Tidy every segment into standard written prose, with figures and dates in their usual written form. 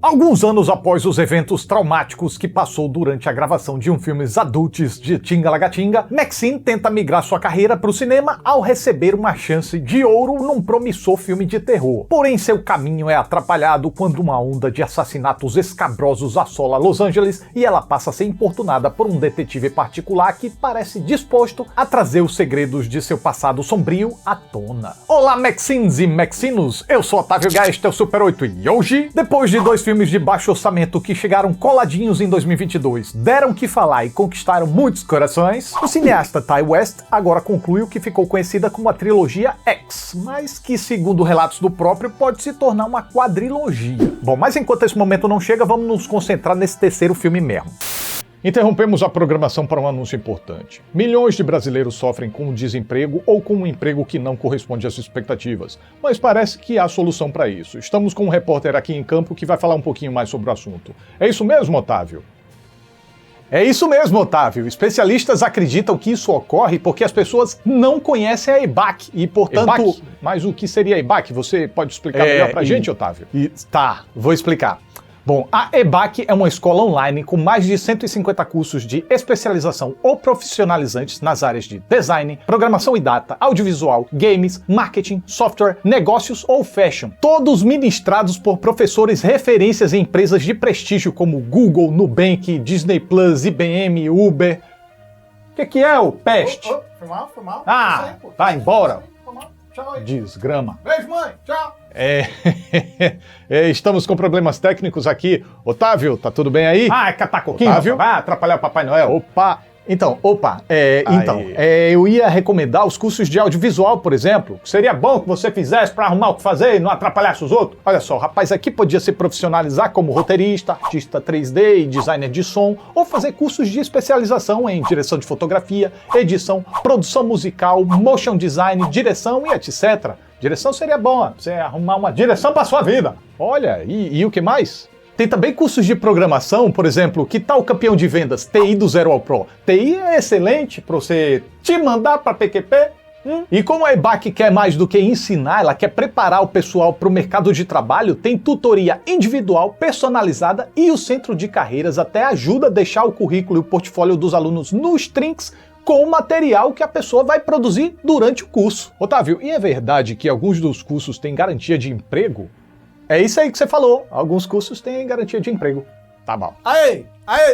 Alguns anos após os eventos traumáticos que passou durante a gravação de um filme adultos de Tinga-Lagatinga, Maxine tenta migrar sua carreira para o cinema ao receber uma chance de ouro num promissor filme de terror. Porém, seu caminho é atrapalhado quando uma onda de assassinatos escabrosos assola Los Angeles e ela passa a ser importunada por um detetive particular que parece disposto a trazer os segredos de seu passado sombrio à tona. Olá, Maxines e Maxinos! Eu sou Otávio Geist, o Super 8, e hoje, depois de dois filmes de baixo orçamento que chegaram coladinhos em 2022, deram que falar e conquistaram muitos corações, o cineasta Ti West agora conclui o que ficou conhecida como a trilogia X, mas que, segundo relatos do próprio, pode se tornar uma quadrilogia. Bom, mas enquanto esse momento não chega, vamos nos concentrar nesse terceiro filme mesmo. Interrompemos a programação para um anúncio importante. Milhões de brasileiros sofrem com o desemprego ou com um emprego que não corresponde às expectativas, mas parece que há solução para isso. Estamos com um repórter aqui em campo que vai falar um pouquinho mais sobre o assunto. É isso mesmo, Otávio? É isso mesmo, Otávio. Especialistas acreditam que isso ocorre porque as pessoas não conhecem a EBAC e, portanto... EBAC? Mas o que seria a EBAC? Você pode explicar melhor pra gente, Otávio? Tá, vou explicar. Bom, a EBAC é uma escola online com mais de 150 cursos de especialização ou profissionalizantes nas áreas de design, programação e data, audiovisual, games, marketing, software, negócios ou fashion. Todos ministrados por professores referências em empresas de prestígio como Google, Nubank, Disney Plus, IBM, Uber. O que é o peste? Foi mal. Ah, vai embora. Foi mal. Tchau aí. Desgrama. Beijo, mãe. Tchau. Estamos com problemas técnicos aqui. Otávio, tá tudo bem aí? Ah, é catacoquinho. Otávio? Vai atrapalhar o Papai Noel. Opa! Eu ia recomendar os cursos de audiovisual, por exemplo. Seria bom que você fizesse pra arrumar o que fazer e não atrapalhasse os outros. Olha só, o rapaz aqui podia se profissionalizar como roteirista, artista 3D e designer de som, ou fazer cursos de especialização em direção de fotografia, edição, produção musical, motion design, direção e etc. Direção seria bom, você arrumar uma direção pra sua vida. Olha, e o que mais? Tem também cursos de programação, por exemplo, que tal o campeão de vendas TI do Zero ao Pro? TI é excelente para você te mandar para PQP. E como a EBAC quer mais do que ensinar, ela quer preparar o pessoal para o mercado de trabalho, tem tutoria individual, personalizada e o centro de carreiras até ajuda a deixar o currículo e o portfólio dos alunos nos trinks com o material que a pessoa vai produzir durante o curso. Otávio, e é verdade que alguns dos cursos têm garantia de emprego? É isso aí que você falou. Alguns cursos têm garantia de emprego. Tá bom. Aí!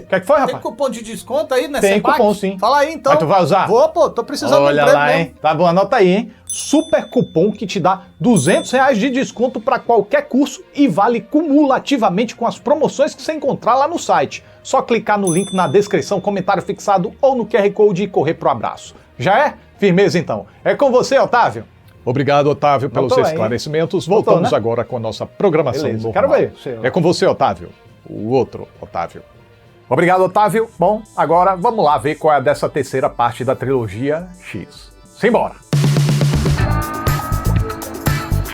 O que foi, rapaz? Tem cupom de desconto aí nessa Tem EBAC? cupom, sim. Fala aí, então. Mas tu vai usar? Vou, pô. Tô precisando Olha de emprego lá, mesmo. hein? Tá bom, anota aí, hein? Super cupom que te dá R$200 de desconto para qualquer curso e vale cumulativamente com as promoções que você encontrar lá no site. Só clicar no link na descrição, comentário fixado ou no QR Code e correr pro abraço. Já é? Firmeza, então. É com você, Otávio. Obrigado, Otávio, pelos esclarecimentos. Voltamos agora com a nossa programação normal. Quero ver. É com você, Otávio. O outro Otávio. Obrigado, Otávio. Bom, agora vamos lá ver qual é dessa terceira parte da trilogia X. Simbora!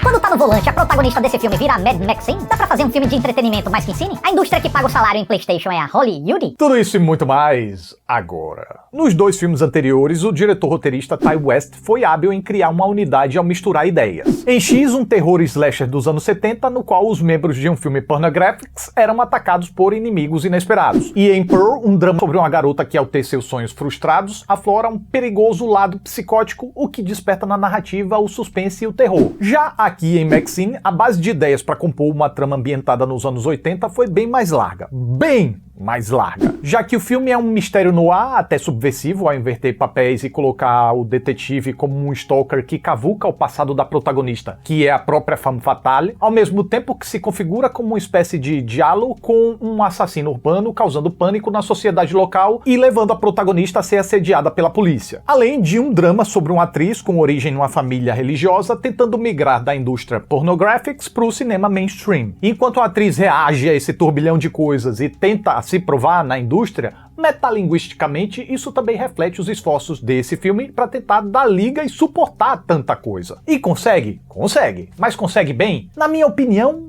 Quando tá no volante, a protagonista desse filme vira a Mad Maxine? Dá pra fazer um filme de entretenimento mais que ensine? A indústria que paga o salário em PlayStation é a Hollywood? Tudo isso e muito mais agora. Nos dois filmes anteriores, o diretor-roteirista Ti West foi hábil em criar uma unidade ao misturar ideias. Em X, um terror slasher dos anos 70, no qual os membros de um filme pornográfico eram atacados por inimigos inesperados. E em Pearl, um drama sobre uma garota que, ao ter seus sonhos frustrados, aflora um perigoso lado psicótico, o que desperta na narrativa o suspense e o terror. Já aqui em Maxine, a base de ideias para compor uma trama ambientada nos anos 80 foi bem mais larga. Já que o filme é um mistério no ar, até subversivo, ao inverter papéis e colocar o detetive como um stalker que cavuca o passado da protagonista, que é a própria femme fatale, ao mesmo tempo que se configura como uma espécie de diálogo com um assassino urbano, causando pânico na sociedade local e levando a protagonista a ser assediada pela polícia. Além de um drama sobre uma atriz com origem numa família religiosa tentando migrar da indústria pornográfica para o cinema mainstream. Enquanto a atriz reage a esse turbilhão de coisas e tenta se provar na indústria, metalinguisticamente isso também reflete os esforços desse filme para tentar dar liga e suportar tanta coisa. E consegue? Consegue. Mas consegue bem? Na minha opinião,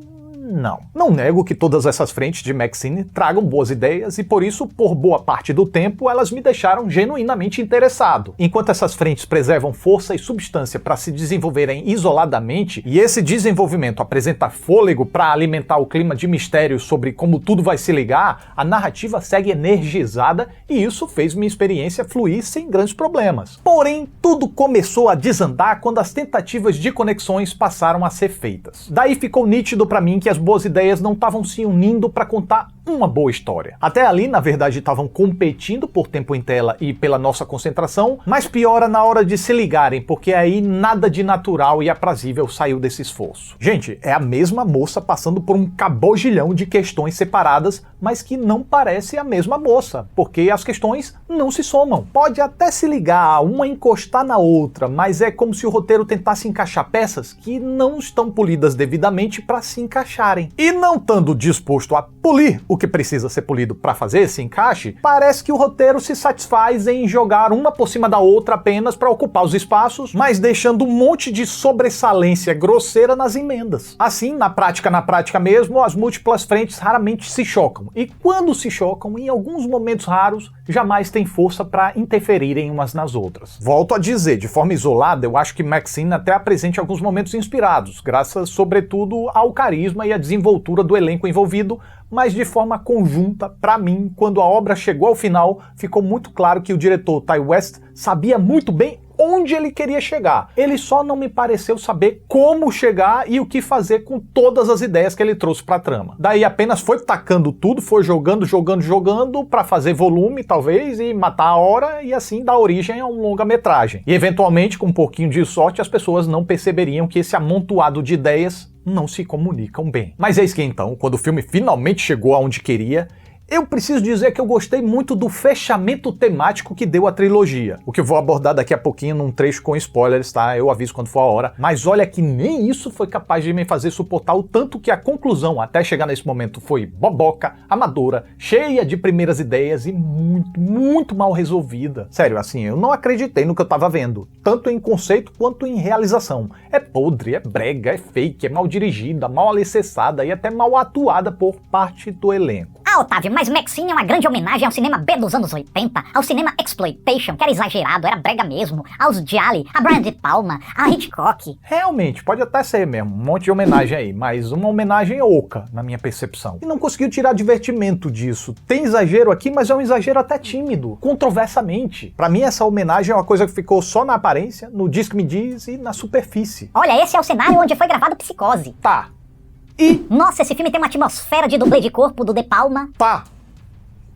não. Não nego que todas essas frentes de Maxine tragam boas ideias e por isso, por boa parte do tempo, elas me deixaram genuinamente interessado. Enquanto essas frentes preservam força e substância para se desenvolverem isoladamente, e esse desenvolvimento apresenta fôlego para alimentar o clima de mistério sobre como tudo vai se ligar, a narrativa segue energizada e isso fez minha experiência fluir sem grandes problemas. Porém, tudo começou a desandar quando as tentativas de conexões passaram a ser feitas. Daí ficou nítido para mim que as boas ideias não estavam se unindo para contar uma boa história. Até ali, na verdade, estavam competindo por tempo em tela e pela nossa concentração, mas piora na hora de se ligarem, porque aí nada de natural e aprazível saiu desse esforço. Gente, é a mesma moça passando por um cabogilhão de questões separadas, mas que não parece a mesma moça, porque as questões não se somam. Pode até se ligar, uma encostar na outra, mas é como se o roteiro tentasse encaixar peças que não estão polidas devidamente para se encaixarem. E não estando disposto a polir o que precisa ser polido para fazer esse encaixe, parece que o roteiro se satisfaz em jogar uma por cima da outra apenas para ocupar os espaços, mas deixando um monte de sobressalência grosseira nas emendas. Assim, na prática mesmo, as múltiplas frentes raramente se chocam, e quando se chocam, em alguns momentos raros, jamais têm força para interferirem umas nas outras. Volto a dizer, de forma isolada, eu acho que Maxine até apresenta alguns momentos inspirados, graças sobretudo ao carisma e à desenvoltura do elenco envolvido, mas de forma conjunta, para mim, quando a obra chegou ao final, ficou muito claro que o diretor Ti West sabia muito bem onde ele queria chegar. Ele só não me pareceu saber como chegar e o que fazer com todas as ideias que ele trouxe para a trama. Daí apenas foi tacando tudo, foi jogando para fazer volume, talvez, e matar a hora e assim dar origem a um longa-metragem. E eventualmente, com um pouquinho de sorte, as pessoas não perceberiam que esse amontoado de ideias não se comunicam bem. Mas eis que então, quando o filme finalmente chegou aonde queria, eu preciso dizer que eu gostei muito do fechamento temático que deu a trilogia. O que eu vou abordar daqui a pouquinho num trecho com spoilers, tá? Eu aviso quando for a hora. Mas olha que nem isso foi capaz de me fazer suportar o tanto que a conclusão, até chegar nesse momento, foi boboca, amadora, cheia de primeiras ideias e muito mal resolvida. Sério, assim, eu não acreditei no que eu tava vendo. Tanto em conceito quanto em realização. É podre, é brega, é fake, é mal dirigida, mal alicerçada e até mal atuada por parte do elenco. Ah, Otávio, mas Maxine é uma grande homenagem ao cinema B dos anos 80, ao cinema exploitation, que era exagerado, era brega mesmo, aos Gialli, a Brian De Palma, a Hitchcock. Realmente, pode até ser mesmo, um monte de homenagem aí, mas uma homenagem oca, na minha percepção. E não conseguiu tirar divertimento disso. Tem exagero aqui, mas é um exagero até tímido, controversamente. Pra mim, essa homenagem é uma coisa que ficou só na aparência, no Diz que me diz e na superfície. Olha, esse é o cenário onde foi gravado Psicose. Tá. E... Nossa, esse filme tem uma atmosfera de dublê de corpo do De Palma. Tá.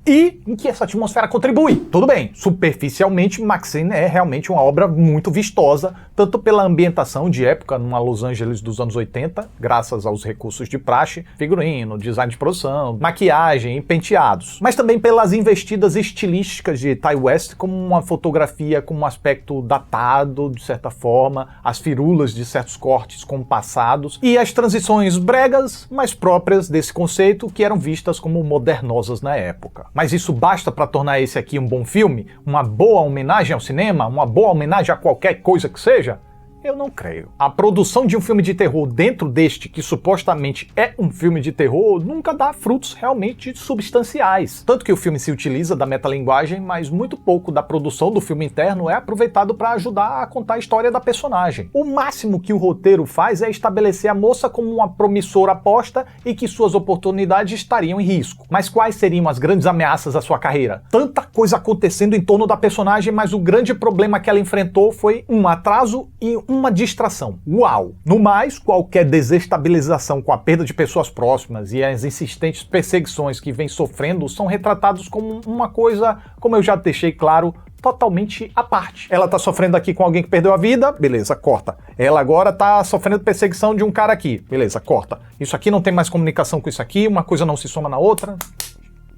E em que essa atmosfera contribui. Tudo bem, superficialmente, Maxine é realmente uma obra muito vistosa, tanto pela ambientação de época numa Los Angeles dos anos 80, graças aos recursos de praxe, figurino, design de produção, maquiagem e penteados, mas também pelas investidas estilísticas de Ti West, como uma fotografia com um aspecto datado, de certa forma, as firulas de certos cortes compassados e as transições bregas, mais próprias desse conceito, que eram vistas como modernosas na época. Mas isso basta para tornar esse aqui um bom filme? Uma boa homenagem ao cinema? Uma boa homenagem a qualquer coisa que seja? Eu não creio. A produção de um filme de terror dentro deste, que supostamente é um filme de terror, nunca dá frutos realmente substanciais. Tanto que o filme se utiliza da metalinguagem, mas muito pouco da produção do filme interno é aproveitado para ajudar a contar a história da personagem. O máximo que o roteiro faz é estabelecer a moça como uma promissora aposta e que suas oportunidades estariam em risco. Mas quais seriam as grandes ameaças à sua carreira? Tanta coisa acontecendo em torno da personagem, mas o grande problema que ela enfrentou foi um atraso e uma distração. Uau! No mais, qualquer desestabilização com a perda de pessoas próximas e as insistentes perseguições que vem sofrendo são retratados como uma coisa, como eu já deixei claro, totalmente à parte. Ela tá sofrendo aqui com alguém que perdeu a vida, beleza, corta. Ela agora tá sofrendo perseguição de um cara aqui, beleza, corta. Isso aqui não tem mais comunicação com isso aqui, uma coisa não se soma na outra.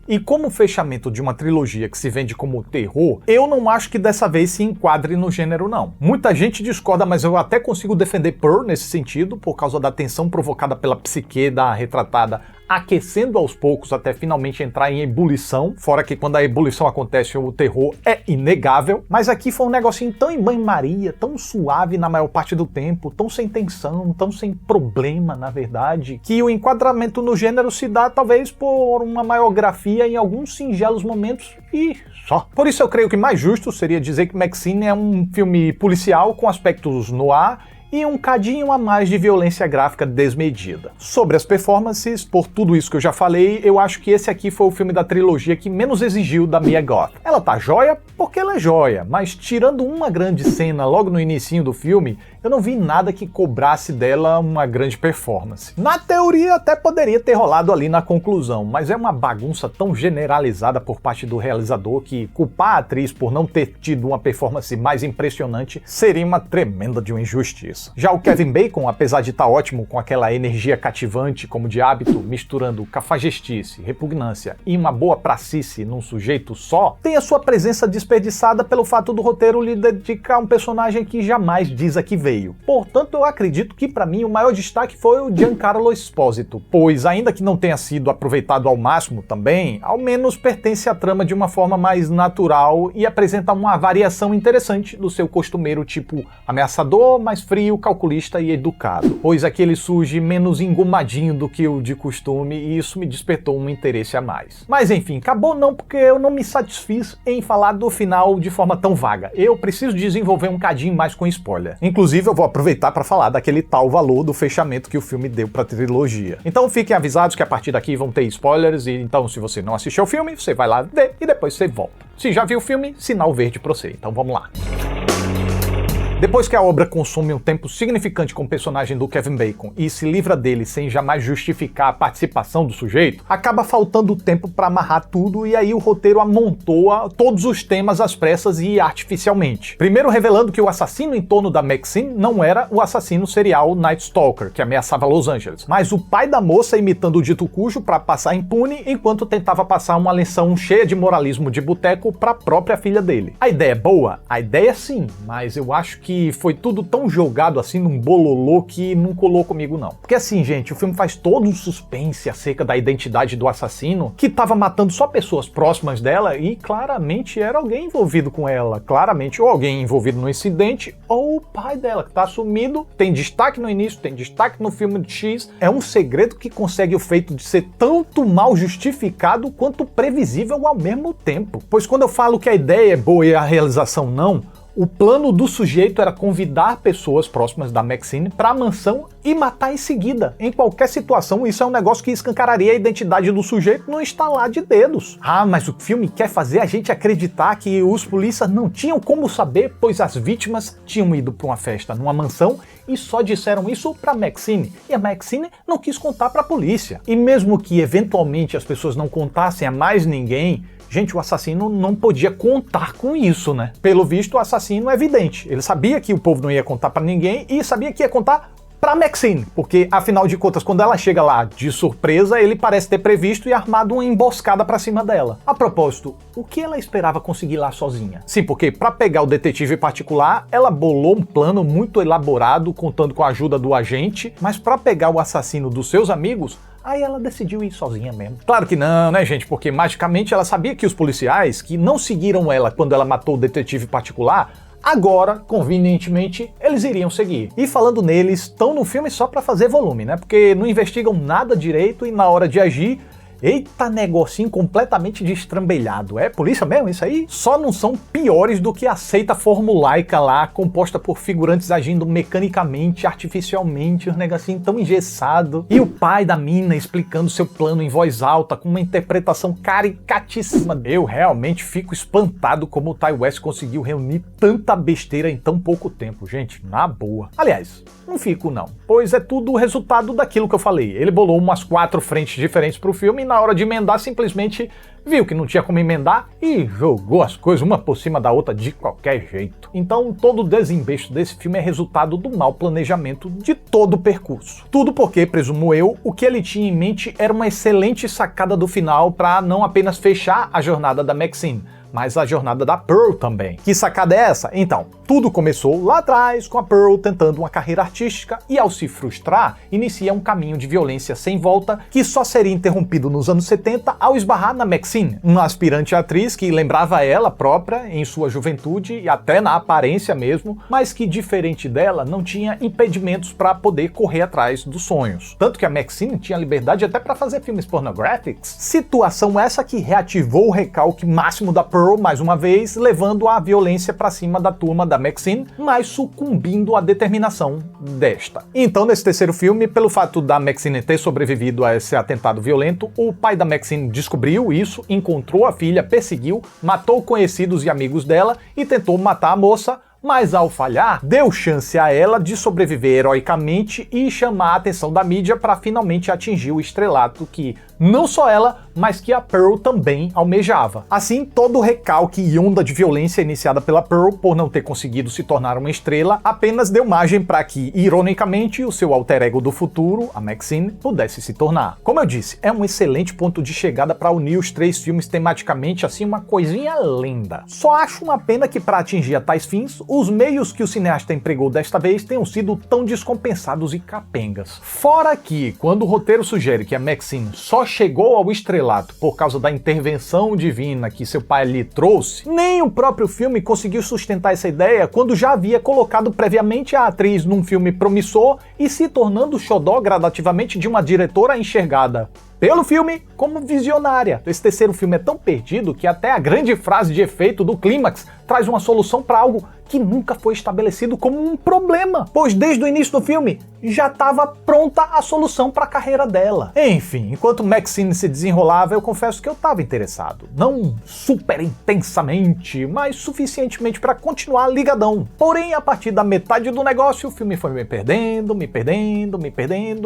E como fechamento de uma trilogia que se vende como terror, eu não acho que dessa vez se enquadre no gênero não. Muita gente discorda, mas eu até consigo defender Pearl nesse sentido, por causa da tensão provocada pela psique da retratada aquecendo aos poucos até finalmente entrar em ebulição, fora que quando a ebulição acontece o terror é inegável, mas aqui foi um negocinho tão em banho-maria, tão suave na maior parte do tempo, tão sem tensão, tão sem problema, na verdade, que o enquadramento no gênero se dá talvez por uma maior grafia em alguns singelos momentos e só. Por isso eu creio que mais justo seria dizer que Maxine é um filme policial com aspectos noir e um cadinho a mais de violência gráfica desmedida. Sobre as performances, por tudo isso que eu já falei, eu acho que esse aqui foi o filme da trilogia que menos exigiu da Mia Goth. Ela tá joia porque ela é joia, mas tirando uma grande cena logo no inicinho do filme, eu não vi nada que cobrasse dela uma grande performance. Na teoria até poderia ter rolado ali na conclusão, mas é uma bagunça tão generalizada por parte do realizador que culpar a atriz por não ter tido uma performance mais impressionante seria uma tremenda de uma injustiça. Já o Kevin Bacon, apesar de estar ótimo com aquela energia cativante como de hábito, misturando cafajestice, repugnância e uma boa pracice num sujeito só, tem a sua presença desperdiçada pelo fato do roteiro lhe dedicar um personagem que jamais diz a que veio. Portanto, eu acredito que para mim o maior destaque foi o Giancarlo Esposito, pois ainda que não tenha sido aproveitado ao máximo também, ao menos pertence à trama de uma forma mais natural e apresenta uma variação interessante do seu costumeiro tipo ameaçador, mais frio, calculista e educado, pois aqui ele surge menos engomadinho do que o de costume e isso me despertou um interesse a mais. Mas enfim, acabou não porque eu não me satisfiz em falar do final de forma tão vaga. Eu preciso desenvolver um cadinho mais com spoiler. Inclusive, eu vou aproveitar para falar daquele tal valor do fechamento que o filme deu para a trilogia. Então fiquem avisados que a partir daqui vão ter spoilers e então se você não assistiu o filme, você vai lá ver e depois você volta. Se já viu o filme, sinal verde para você. Então vamos lá. Depois que a obra consome um tempo significante com o personagem do Kevin Bacon e se livra dele sem jamais justificar a participação do sujeito, acaba faltando tempo para amarrar tudo e aí o roteiro amontoa todos os temas às pressas e artificialmente. Primeiro revelando que o assassino em torno da Maxine não era o assassino serial Night Stalker, que ameaçava Los Angeles, mas o pai da moça imitando o dito cujo para passar impune enquanto tentava passar uma lição cheia de moralismo de boteco para a própria filha dele. A ideia é boa? A ideia sim, mas eu acho que foi tudo tão jogado assim num bololô que não colou comigo não. Porque assim, gente, o filme faz todo um suspense acerca da identidade do assassino, que tava matando só pessoas próximas dela e claramente era alguém envolvido com ela. Claramente ou alguém envolvido no incidente ou o pai dela, que tá sumido. Tem destaque no início, tem destaque no filme de X. É um segredo que consegue o feito de ser tanto mal justificado quanto previsível ao mesmo tempo. Pois quando eu falo que a ideia é boa e a realização não, o plano do sujeito era convidar pessoas próximas da Maxine para a mansão e matar em seguida. Em qualquer situação, isso é um negócio que escancararia a identidade do sujeito no estalar de dedos. Ah, mas o filme quer fazer a gente acreditar que os polícias não tinham como saber, pois as vítimas tinham ido para uma festa numa mansão e só disseram isso para Maxine. E a Maxine não quis contar para a polícia. E mesmo que eventualmente as pessoas não contassem a mais ninguém, gente, o assassino não podia contar com isso, né? Pelo visto, o assassino é evidente. Ele sabia que o povo não ia contar pra ninguém e sabia que ia contar pra Maxine, porque, afinal de contas, quando ela chega lá de surpresa, ele parece ter previsto e armado uma emboscada pra cima dela. A propósito, o que ela esperava conseguir lá sozinha? Sim, porque pra pegar o detetive particular, ela bolou um plano muito elaborado, contando com a ajuda do agente, mas pra pegar o assassino dos seus amigos, aí ela decidiu ir sozinha mesmo. Claro que não, né, gente? Porque magicamente ela sabia que os policiais que não seguiram ela quando ela matou o detetive particular, agora, convenientemente, eles iriam seguir. E falando neles, estão no filme só pra fazer volume, né? Porque não investigam nada direito e na hora de agir, eita negocinho completamente destrambelhado. É polícia mesmo isso aí? Só não são piores do que a seita formulaica lá, composta por figurantes agindo mecanicamente, artificialmente, um negocinho tão engessado. E o pai da mina explicando seu plano em voz alta, com uma interpretação caricatíssima. Eu realmente fico espantado como o Ti West conseguiu reunir tanta besteira em tão pouco tempo, gente, na boa. Aliás, não fico não, pois é tudo o resultado daquilo que eu falei. Ele bolou umas 4 frentes diferentes pro filme e na hora de emendar simplesmente viu que não tinha como emendar e jogou as coisas uma por cima da outra de qualquer jeito. Então todo o desembesto desse filme é resultado do mau planejamento de todo o percurso. Tudo porque, presumo eu, o que ele tinha em mente era uma excelente sacada do final para não apenas fechar a jornada da Maxine, mas a jornada da Pearl também. Que sacada é essa? Então, tudo começou lá atrás com a Pearl tentando uma carreira artística e, ao se frustrar, inicia um caminho de violência sem volta que só seria interrompido nos anos 70 ao esbarrar na Maxine, uma aspirante atriz que lembrava ela própria em sua juventude e até na aparência mesmo, mas que, diferente dela, não tinha impedimentos para poder correr atrás dos sonhos. Tanto que a Maxine tinha liberdade até para fazer filmes pornográficos. Situação essa que reativou o recalque máximo da Pearl mais uma vez, levando a violência para cima da turma da Maxine, mas sucumbindo à determinação desta. Então, nesse terceiro filme, pelo fato da Maxine ter sobrevivido a esse atentado violento, o pai da Maxine descobriu isso, encontrou a filha, perseguiu, matou conhecidos e amigos dela e tentou matar a moça, mas ao falhar, deu chance a ela de sobreviver heroicamente e chamar a atenção da mídia para finalmente atingir o estrelato que não só ela, mas que a Pearl também almejava. Assim, todo o recalque e onda de violência iniciada pela Pearl por não ter conseguido se tornar uma estrela apenas deu margem para que, ironicamente, o seu alter ego do futuro, a Maxine, pudesse se tornar. Como eu disse, é um excelente ponto de chegada para unir os três filmes tematicamente, assim, uma coisinha linda. Só acho uma pena que, para atingir a tais fins, os meios que o cineasta empregou desta vez tenham sido tão descompensados e capengas. Fora que, quando o roteiro sugere que a Maxine só chegou ao estrelato por causa da intervenção divina que seu pai lhe trouxe, nem o próprio filme conseguiu sustentar essa ideia quando já havia colocado previamente a atriz num filme promissor e se tornando xodó gradativamente de uma diretora enxergada pelo filme como visionária. Esse terceiro filme é tão perdido que até a grande frase de efeito do clímax traz uma solução para algo que nunca foi estabelecido como um problema, pois desde o início do filme já estava pronta a solução para a carreira dela. Enfim, enquanto Maxine se desenrolava, eu confesso que eu estava interessado. Não super intensamente, mas suficientemente para continuar ligadão. Porém, a partir da metade do negócio, o filme foi me perdendo,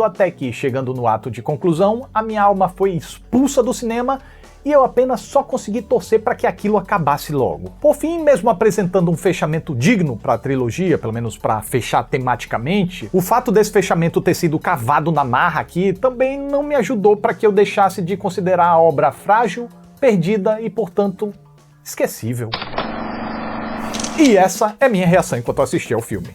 até que, chegando no ato de conclusão, a minha alma foi expulsa do cinema e eu apenas só consegui torcer para que aquilo acabasse logo. Por fim, mesmo apresentando um fechamento digno para a trilogia, pelo menos para fechar tematicamente, o fato desse fechamento ter sido cavado na marra aqui também não me ajudou para que eu deixasse de considerar a obra frágil, perdida e, portanto, esquecível. E essa é minha reação enquanto eu assisti ao filme.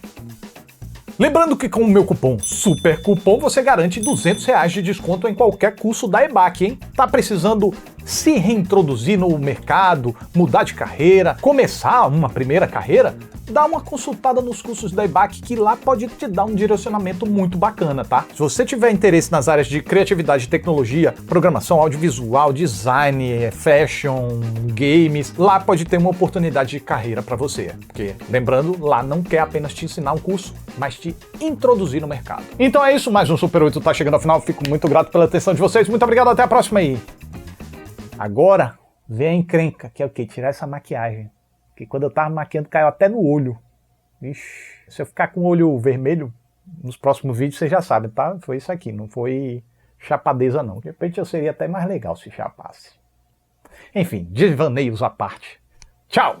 Lembrando que com o meu cupom SUPERCUPOM você garante R$200 de desconto em qualquer curso da EBAC, hein? Tá precisando se reintroduzir no mercado, mudar de carreira, começar uma primeira carreira? Dá uma consultada nos cursos da EBAC que lá pode te dar um direcionamento muito bacana, tá? Se você tiver interesse nas áreas de criatividade e tecnologia, programação audiovisual, design, fashion, games, lá pode ter uma oportunidade de carreira para você. Porque, lembrando, lá não quer apenas te ensinar um curso, mas te introduzir no mercado. Então é isso, mais um Super 8 tá chegando ao final. Fico muito grato pela atenção de vocês. Muito obrigado, até a próxima aí. Agora, vem a encrenca, que é o quê? Tirar essa maquiagem. Porque quando eu tava maquiando, caiu até no olho. Ixi, se eu ficar com o olho vermelho, nos próximos vídeos vocês já sabem, tá? Foi isso aqui, não foi chapadeza não. De repente eu seria até mais legal se chapasse. Enfim, desvaneios à parte. Tchau!